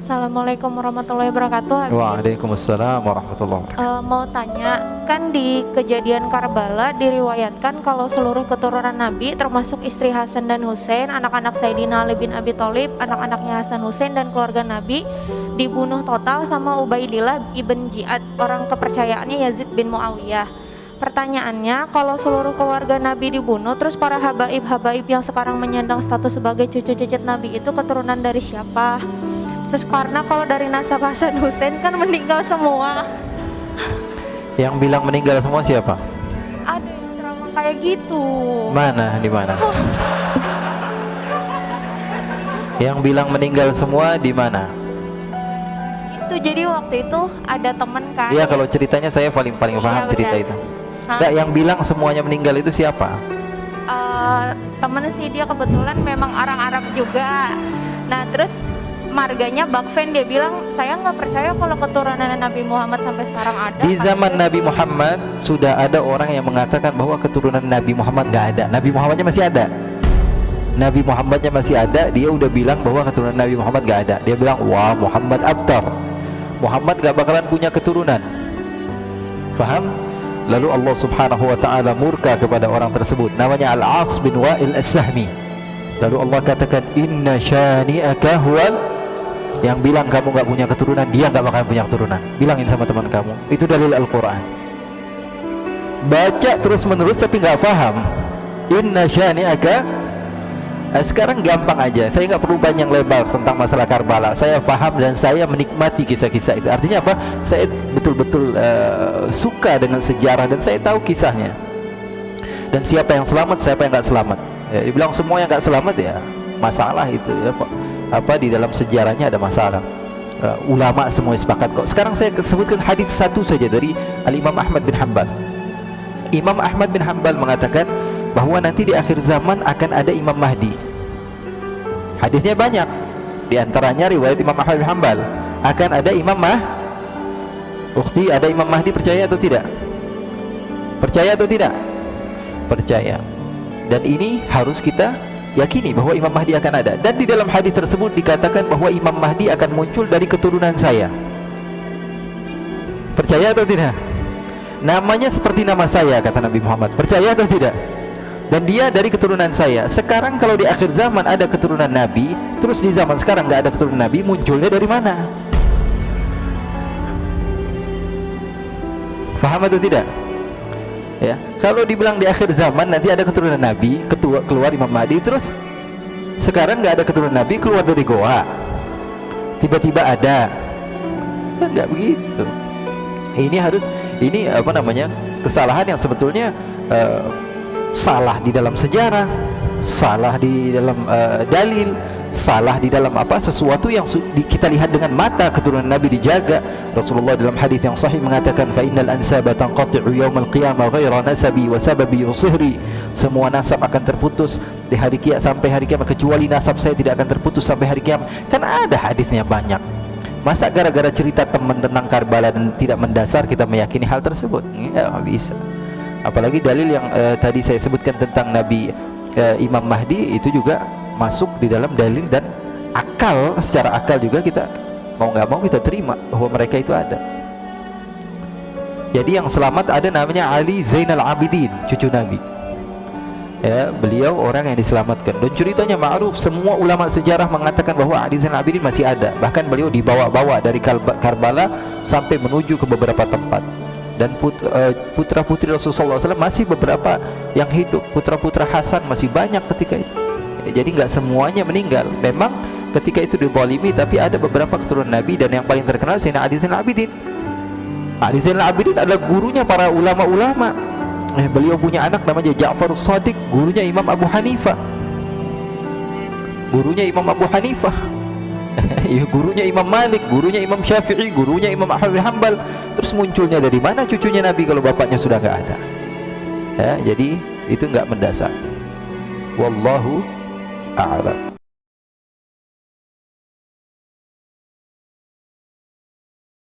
Assalamualaikum warahmatullahi wabarakatuh. Waalaikumsalam warahmatullahi wabarakatuh. Mau tanya, kan di kejadian Karbala diriwayatkan kalau seluruh keturunan Nabi termasuk istri Hasan dan Husain, anak-anak Sayyidina Ali bin Abi Thalib, anak-anaknya Hasan Husain dan keluarga Nabi dibunuh total sama Ubaidillah ibn Ziyad, orang kepercayaannya Yazid bin Muawiyah. Pertanyaannya, kalau seluruh keluarga Nabi dibunuh, terus para habaib-habaib yang sekarang menyandang status sebagai cucu-cucu Nabi itu keturunan dari siapa? Terus karena kalau dari nasab Hasan Husain kan meninggal semua. Yang bilang meninggal semua siapa? Ada yang ceramah kayak gitu. Mana? Di mana? Yang bilang meninggal semua di mana? Itu jadi waktu itu ada temen kan. Iya, kalau ceritanya saya paling Iya, paham cerita benar. itu. Hah? Enggak, yang bilang semuanya meninggal itu siapa? Temen sih, dia kebetulan memang orang Arab juga. Nah terus marganya Bakfen, dia bilang saya nggak percaya kalau keturunan Nabi Muhammad sampai sekarang ada. Di zaman Nabi Muhammad sudah ada orang yang mengatakan bahwa keturunan Nabi Muhammad nggak ada. Nabi Muhammadnya masih ada. Nabi Muhammadnya masih ada. Dia udah bilang bahwa keturunan Nabi Muhammad nggak ada. Dia bilang, wah, Muhammad abtar. Muhammad gak bakalan punya keturunan. Faham? Lalu Allah Subhanahu wa ta'ala murka kepada orang tersebut, namanya Al-As bin Wa'il As-Sahmi. Lalu Allah katakan, inna syani'aka huwal, yang bilang kamu gak punya keturunan, dia gak bakalan punya keturunan. Bilangin sama teman kamu, itu dalil Al-Quran. Baca terus menerus tapi gak paham. Inna syani'aka. Sekarang gampang aja, saya nggak perlu panjang lebar tentang masalah Karbala. Saya paham dan saya menikmati kisah-kisah itu. Artinya apa? Saya betul-betul suka dengan sejarah dan saya tahu kisahnya. Dan siapa yang selamat, siapa yang nggak selamat. Ya, dibilang semua yang nggak selamat, ya masalah itu ya Pak. Apa di dalam sejarahnya ada masalah. Ulama semua sepakat kok. Sekarang saya sebutkan hadis satu saja dari Al-Imam Ahmad bin Hanbal. Imam Ahmad bin Hanbal mengatakan bahwa nanti di akhir zaman akan ada Imam Mahdi. Hadisnya banyak. Di antaranya riwayat Imam Ahmad bin Hanbal, akan ada Imam Ukhti, ada Imam Mahdi, percaya atau tidak? Percaya atau tidak? Percaya. Dan ini harus kita yakini bahwa Imam Mahdi akan ada. Dan di dalam hadis tersebut dikatakan bahwa Imam Mahdi akan muncul dari keturunan saya. Percaya atau tidak? Namanya seperti nama saya, kata Nabi Muhammad. Percaya atau tidak? Dan dia dari keturunan saya. Sekarang kalau di akhir zaman ada keturunan Nabi, terus di zaman sekarang nggak ada keturunan Nabi, munculnya dari mana? Faham atau tidak? Ya, kalau dibilang di akhir zaman nanti ada keturunan Nabi, keluar Imam Mahdi, terus sekarang nggak ada keturunan Nabi, keluar dari goa, tiba-tiba ada, nggak begitu. Ini apa namanya, kesalahan yang sebetulnya salah di dalam sejarah, salah di dalam dalil, salah di dalam apa, sesuatu yang kita lihat dengan mata. Keturunan Nabi dijaga. Rasulullah dalam hadis yang sahih mengatakan, fa innal ansaba tanqati'u yaumal qiyamah ghaira nasabi wa sababi usihri. Semua nasab akan terputus di hari kiamat, sampai hari kiamat, kecuali nasab saya tidak akan terputus sampai hari kiamat. Kan ada hadisnya banyak. Masa gara-gara cerita teman tentang Karbala dan tidak mendasar kita meyakini hal tersebut? Ya, nggak bisa. Apalagi dalil yang tadi saya sebutkan tentang Nabi Imam Mahdi itu juga masuk di dalam dalil, dan akal, secara akal juga kita mau nggak mau kita terima bahwa mereka itu ada. Jadi yang selamat ada namanya Ali Zainal Abidin, cucu Nabi. Ya, beliau orang yang diselamatkan. Dan ceritanya ma'ruf, semua ulama sejarah mengatakan bahwa Ali Zainal Abidin masih ada. Bahkan beliau dibawa-bawa dari Karbala sampai menuju ke beberapa tempat. Dan putra-putri Rasulullah SAW masih beberapa yang hidup. Putra-putra Hasan masih banyak ketika itu. Jadi nggak semuanya meninggal. Memang ketika itu dizalimi, tapi ada beberapa keturunan Nabi, dan yang paling terkenal Sayyidina Ali Zainal Abidin. Ali Zainal Abidin adalah gurunya para ulama-ulama. Beliau punya anak namanya Ja'far Shadiq, gurunya Imam Abu Hanifah. Gurunya Imam Abu Hanifah. Gurunya Imam Malik, gurunya Imam Syafi'i, gurunya Imam Ahmad bin Hanbal. Terus munculnya dari mana cucunya Nabi kalau bapaknya sudah nggak ada? Ya, jadi itu nggak mendasar. Wallahu a'lam.